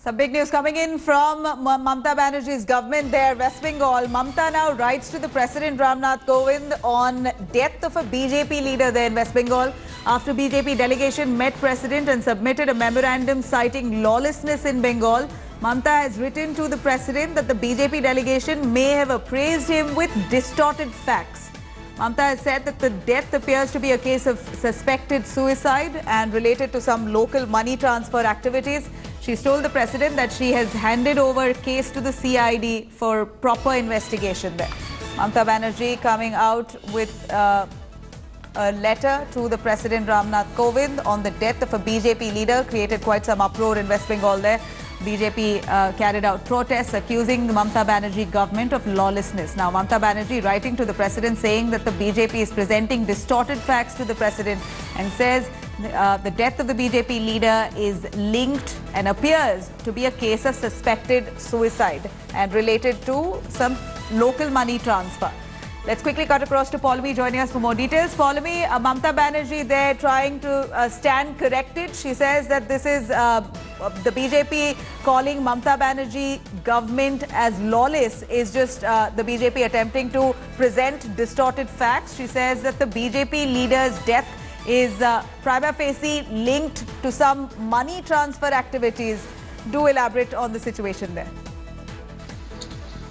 Some big news coming in from Mamata Banerjee's government there, West Bengal. Mamata now writes to the President Ramnath Kovind on death of a BJP leader there in West Bengal. After BJP delegation met President and submitted a memorandum citing lawlessness in Bengal, Mamata has written to the President that the BJP delegation may have appraised him with distorted facts. Mamata has said that the death appears to be a case of suspected suicide and related to some local money transfer activities. She's told the President that she has handed over a case to the CID for proper investigation there. Mamata Banerjee coming out with a letter to the President Ramnath Kovind on the death of a BJP leader, created quite some uproar in West Bengal there. BJP carried out protests accusing the Mamata Banerjee government of lawlessness. Now, Mamata Banerjee writing to the President saying that the BJP is presenting distorted facts to the President and says the death of the BJP leader is linked and appears to be a case of suspected suicide and related to some local money transfer. Let's quickly cut across to Paulami joining us for more details. Paulami, Mamata Banerjee there trying to stand corrected. She says that this is the BJP calling Mamata Banerjee government as lawless is just the BJP attempting to present distorted facts. She says that the BJP leader's death is prima facie linked to some money transfer activities. Do elaborate on the situation there.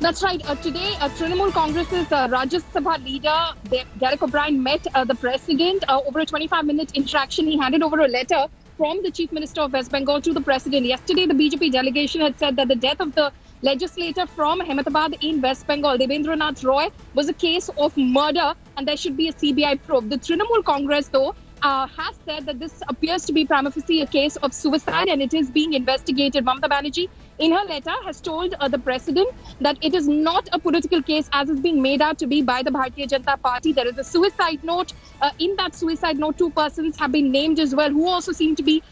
That's right. Today, Trinamool Congress's Rajya Sabha leader, Derek O'Brien, met the president. Over a 25-minute interaction, he handed over a letter from the Chief Minister of West Bengal to the president. Yesterday, the BJP delegation had said that the death of the legislator from Ahmedabad in West Bengal, Debendranath Roy, was a case of murder and there should be a CBI probe. The Trinamool Congress, though, has said that this appears to be prima facie a case of suicide and it is being investigated. Mamata Banerjee, in her letter, has told the president that it is not a political case as is being made out to be by the Bharatiya Janata Party. There is a suicide note. In that suicide note, 2 persons have been named as well, who also seem to be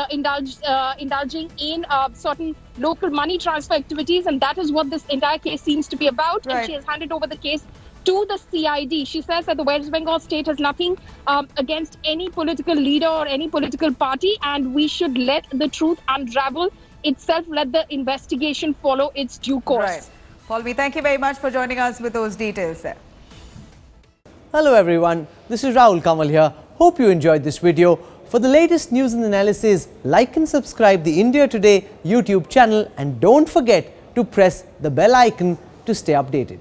indulging in certain local money transfer activities, and that is what this entire case seems to be about. Right. And she has handed over the case to the CID. She says that the West Bengal state has nothing against any political leader or any political party, and we should let the truth unravel itself, let the investigation follow its due course. Right. Paulami, thank you very much for joining us with those details there. Hello everyone, this is Rahul Kamal here. Hope you enjoyed this video. For the latest news and analysis, like and subscribe the India Today YouTube channel and don't forget to press the bell icon to stay updated.